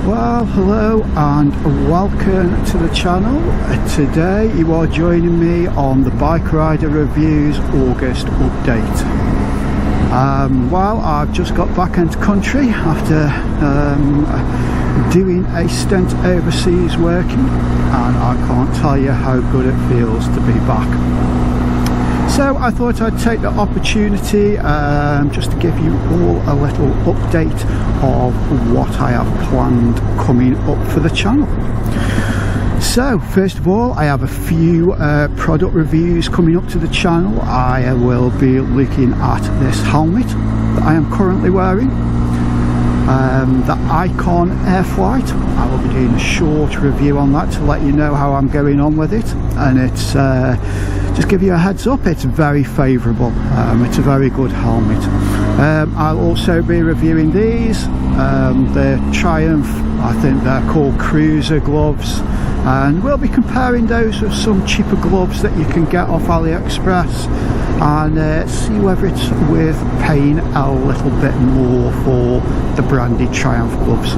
Well, hello and welcome to the channel. Today you are joining me on the Bike Rider Reviews August update. Well, I've just got back into country after doing a stint overseas working, and I can't tell you how good it feels to be back. So I thought I'd take the opportunity just to give you all a little update of what I have planned coming up for the channel. So first of all, I have a few product reviews coming up to the channel. I will be looking at this helmet that I am currently wearing, the Icon Airflight. I will be doing a short review on that to let you know how I'm going on with it, and it's just give you a heads up, it's very favourable. It's a very good helmet. I'll also be reviewing these, the Triumph, I think they're called Cruiser gloves, and we'll be comparing those with some cheaper gloves that you can get off AliExpress, and see whether it's worth paying a little bit more for the branded Triumph gloves.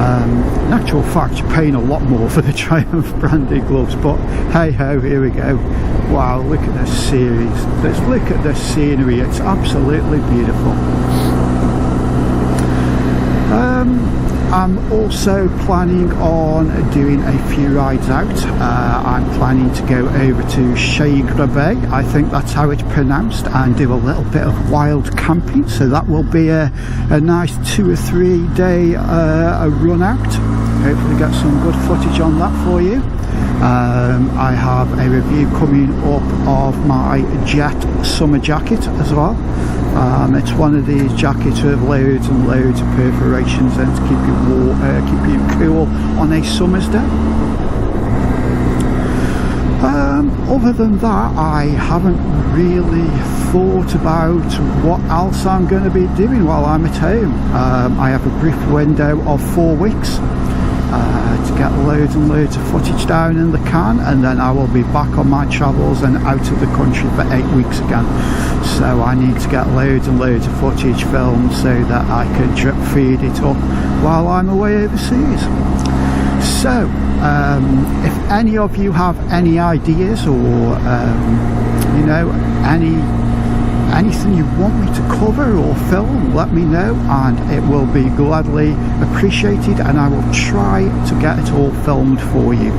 In actual fact, you're paying a lot more for the Triumph branded gloves, but hey ho, here we go. Wow, look at this series. Let's look at this scenery, it's absolutely beautiful. I'm also planning on doing a few rides out. I'm planning to go over to Chagres Bay, I think that's how it's pronounced, and do a little bit of wild camping. So that will be a nice 2 or 3 day run out. Hopefully get some good footage on that for you. I have a review coming up of my Jet summer jacket as well. It's one of these jackets with loads and loads of perforations and to keep you warm, keep you cool on a summer's day. Other than that, I haven't really thought about what else I'm going to be doing while I'm at home. I have a brief window of 4 weeks to get loads and loads of footage down in the can, and then I will be back on my travels and out of the country for 8 weeks again. So I need to get loads and loads of footage filmed so that I can drip feed it up while I'm away overseas. So if any of you have any ideas or you know, anything you want me to cover or film, let me know and it will be gladly appreciated, and I will try to get it all filmed for you.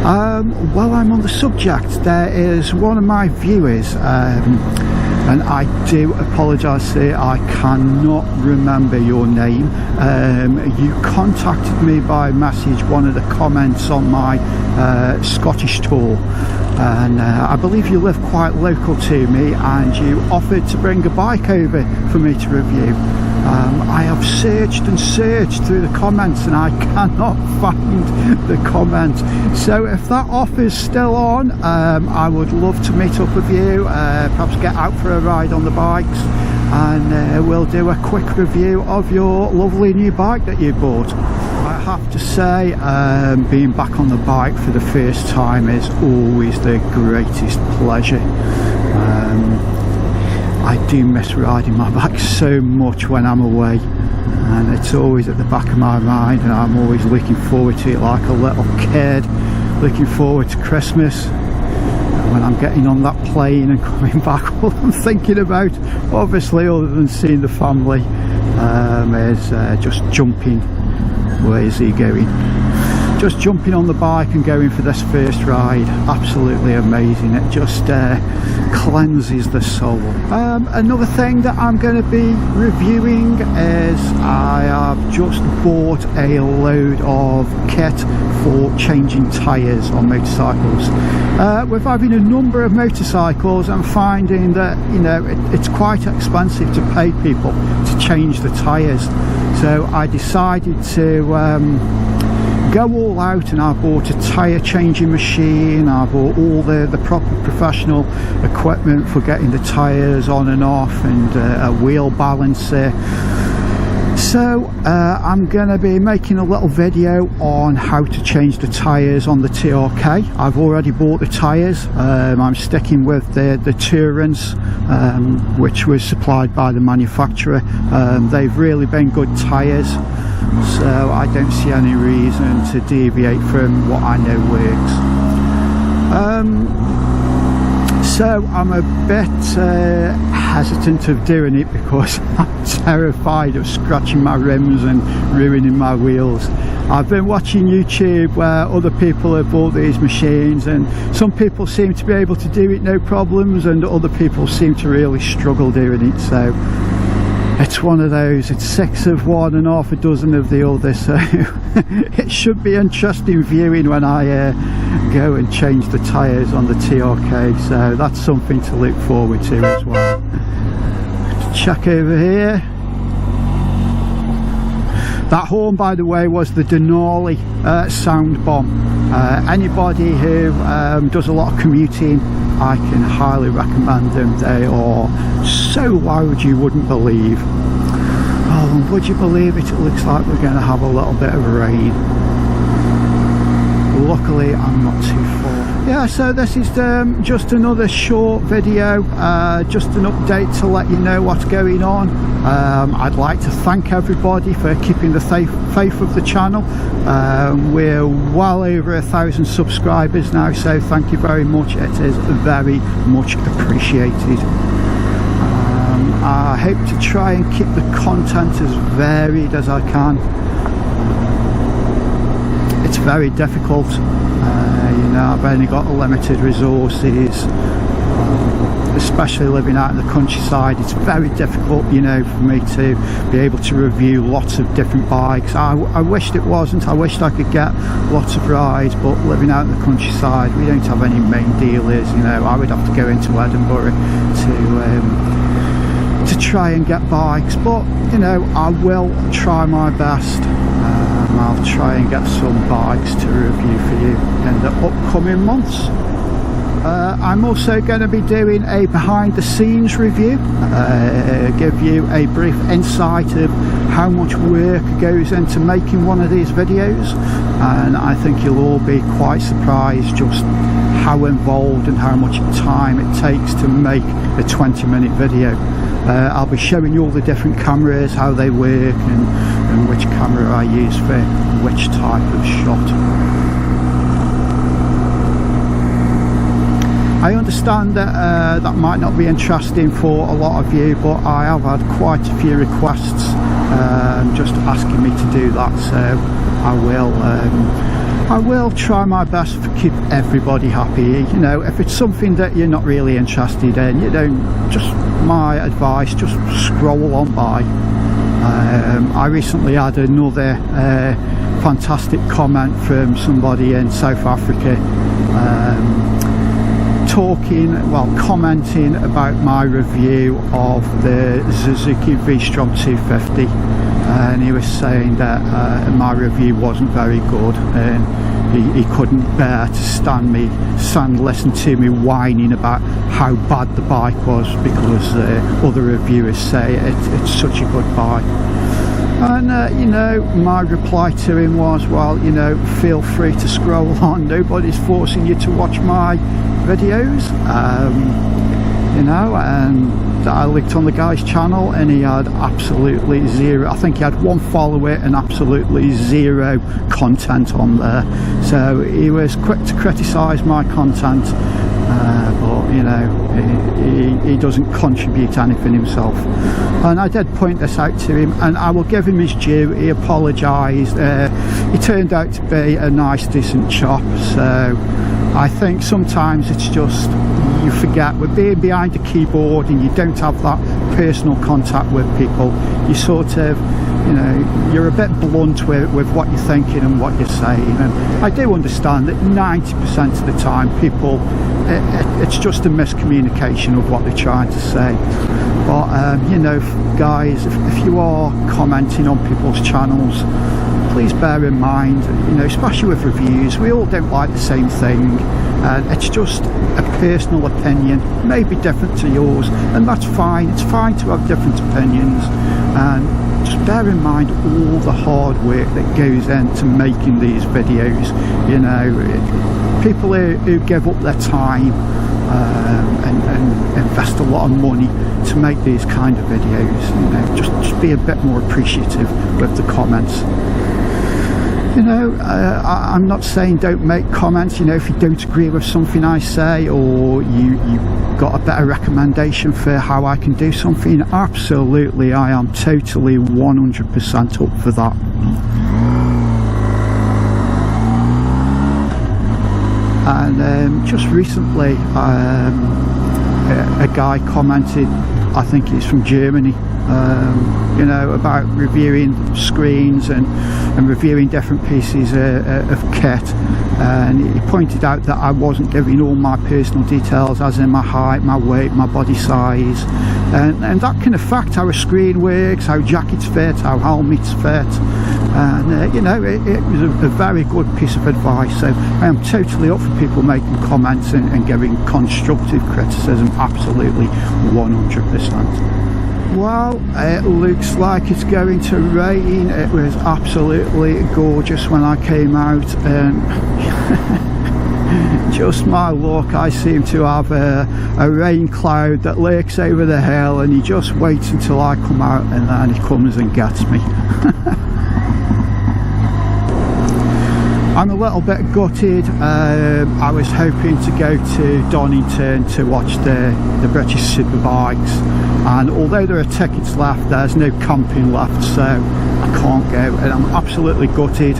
While I'm on the subject, there is one of my viewers, and I do apologise sir, I cannot remember your name. You contacted me by message, one of the comments on my Scottish tour, and I believe you live quite local to me, and you offered to bring a bike over for me to review. I have searched and searched through the comments and I cannot find the comment, so if that offer's still on, I would love to meet up with you, perhaps get out for a ride on the bikes, and we'll do a quick review of your lovely new bike that you bought. I have to say, being back on the bike for the first time is always the greatest pleasure. I do miss riding my bike so much when I'm away, and it's always at the back of my mind, and I'm always looking forward to it like a little kid, looking forward to Christmas. And when I'm getting on that plane and coming back, all I'm thinking about, obviously other than seeing the family, is just jumping. Where is he going? Just jumping on the bike and going for this first ride. Absolutely amazing. It just cleanses the soul. Another thing that I'm going to be reviewing is I have just bought a load of kit for changing tyres on motorcycles. With having a number of motorcycles, I'm finding that, you know, it's quite expensive to pay people to change the tyres. So I decided to go all out, and I bought a tyre changing machine. I bought all the proper professional equipment for getting the tyres on and off, and a wheel balancer. So I'm going to be making a little video on how to change the tyres on the TRK. I've already bought the tyres. I'm sticking with the Turans, which was supplied by the manufacturer. They've really been good tyres, so I don't see any reason to deviate from what I know works. So I'm a bit hesitant of doing it because I'm terrified of scratching my rims and ruining my wheels. I've been watching YouTube where other people have bought these machines, and some people seem to be able to do it no problems, and other people seem to really struggle doing it. So it's one of those, it's 6 of one and half a dozen of the other, so it should be interesting viewing when I go and change the tyres on the TRK. So that's something to look forward to as well. Check over here. That horn, by the way, was the Denali sound bomb. Anybody who does a lot of commuting, I can highly recommend them. They are so loud you wouldn't believe. Oh, and would you believe it? It looks like we're going to have a little bit of rain. Luckily, I'm not too far. Yeah, so this is just another short video, just an update to let you know what's going on. I'd like to thank everybody for keeping the faith of the channel. We're well over 1,000 subscribers now, so thank you very much. It is very much appreciated. I hope to try and keep the content as varied as I can. It's very difficult, you know, I've only got limited resources, especially living out in the countryside. It's very difficult, you know, for me to be able to review lots of different bikes. I wished it wasn't. I wished I could get lots of rides, but living out in the countryside, we don't have any main dealers. You know, I would have to go into Edinburgh to try and get bikes, but you know, I will try my best. I'll try and get some bikes to review for you in the upcoming months. I'm also going to be doing a behind the scenes review, give you a brief insight of how much work goes into making one of these videos, and I think you'll all be quite surprised just how involved and how much time it takes to make a 20-minute video. I'll be showing you all the different cameras, how they work, and which camera I use for which type of shot. I understand that that might not be interesting for a lot of you, but I have had quite a few requests just asking me to do that, so I will try my best to keep everybody happy. You know, if it's something that you're not really interested in, you don't, just my advice, just scroll on by. I recently had another fantastic comment from somebody in South Africa, commenting about my review of the Suzuki V-Strom 250, and he was saying that my review wasn't very good, and he couldn't bear to listen to me whining about how bad the bike was, because other reviewers say it's such a good bike. And you know, my reply to him was, well, you know, feel free to scroll on, nobody's forcing you to watch my videos. You know, and I looked on the guy's channel and he had absolutely zero, I think he had 1 follower and absolutely zero content on there. So he was quick to criticise my content, but you know, he doesn't contribute anything himself. And I did point this out to him, and I will give him his due. He apologised. He turned out to be a nice, decent chap. So I think sometimes it's just, you forget, with being behind a keyboard and you don't have that personal contact with people, you sort of, you know, you're a bit blunt with what you're thinking and what you're saying. And I do understand that 90% of the time people, it's just a miscommunication of what they're trying to say. But you know, guys, if you are commenting on people's channels, please bear in mind, you know, especially with reviews, we all don't like the same thing. It's just a personal opinion, maybe different to yours, and that's fine. It's fine to have different opinions, and just bear in mind all the hard work that goes into making these videos. You know, people who give up their time and invest a lot of money to make these kind of videos. You know, just be a bit more appreciative with the comments. You know, I'm not saying don't make comments. You know, if you don't agree with something I say, or you got a better recommendation for how I can do something, absolutely, I am totally 100% up for that. And just recently, a guy commented, I think he's from Germany, you know, about reviewing screens and reviewing different pieces of kit, and he pointed out that I wasn't giving all my personal details, as in my height, my weight, my body size, and that can affect how a screen works, how jackets fit, how helmets fit. And you know, it was a very good piece of advice. So I am totally up for people making comments and giving constructive criticism, absolutely 100%. Well, it looks like it's going to rain. It was absolutely gorgeous when I came out, and just my luck, I seem to have a rain cloud that lurks over the hill, and he just waits until I come out, and then he comes and gets me. I'm a little bit gutted. I was hoping to go to Donington to watch the British Superbikes, and although there are tickets left, there's no camping left, so I can't go, and I'm absolutely gutted.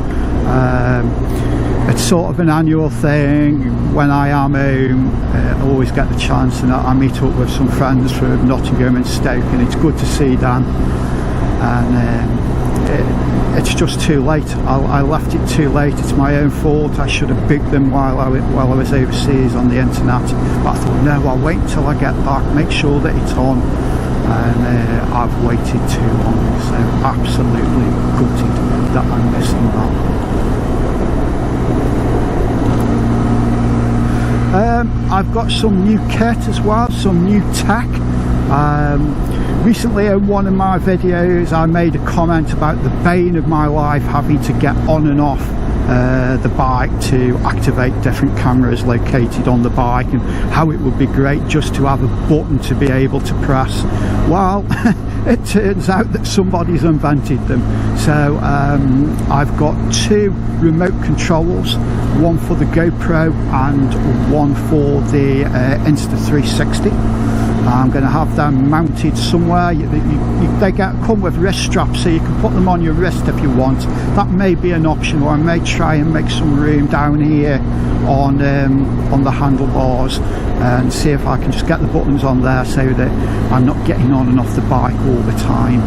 It's sort of an annual thing. When I am home, I always get the chance, and I meet up with some friends from Nottingham and Stoke, and it's good to see them. And it's just too late. I left it too late. It's my own fault. I should have booked them while I was overseas on the internet, but I thought, no, I'll wait until I get back, make sure that it's on, and I've waited too long, so absolutely gutted that I'm missing that. I've got some new kit as well, some new tech. Recently in one of my videos I made a comment about the bane of my life, having to get on and off the bike to activate different cameras located on the bike, and how it would be great just to have a button to be able to press. Well, it turns out that somebody's invented them. So I've got two remote controls, one for the GoPro and one for the Insta360. I'm going to have them mounted somewhere. They come with wrist straps, so you can put them on your wrist if you want. That may be an option, or I may try and make some room down here on the handlebars and see if I can just get the buttons on there so that I'm not getting on and off the bike all the time.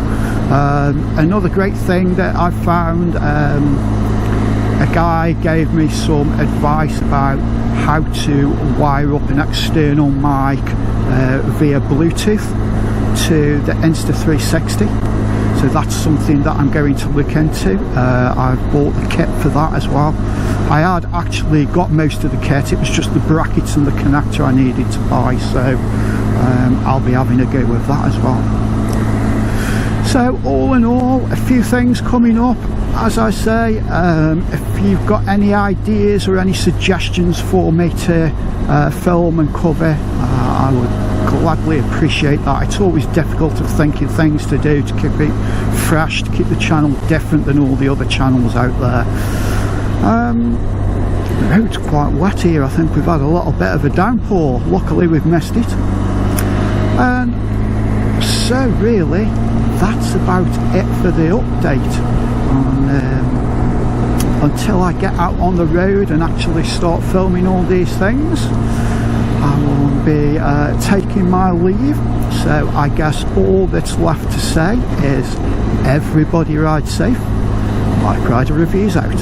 Another great thing that I found, a guy gave me some advice about how to wire up an external mic via Bluetooth to the Insta360. So that's something that I'm going to look into. I've bought the kit for that as well. I had actually got most of the kit, it was just the brackets and the connector I needed to buy, so I'll be having a go with that as well. So all in all, a few things coming up. As I say, if you've got any ideas or any suggestions for me to film and cover, I would gladly appreciate that. It's always difficult of thinking things to do to keep it fresh, to keep the channel different than all the other channels out there. The road's quite wet here. I think we've had a little bit of a downpour. Luckily we've missed it. And so really, that's about it for the update. Until I get out on the road and actually start filming all these things, I will be taking my leave. So I guess all that's left to say is everybody ride safe. Bike Rider Reviews out.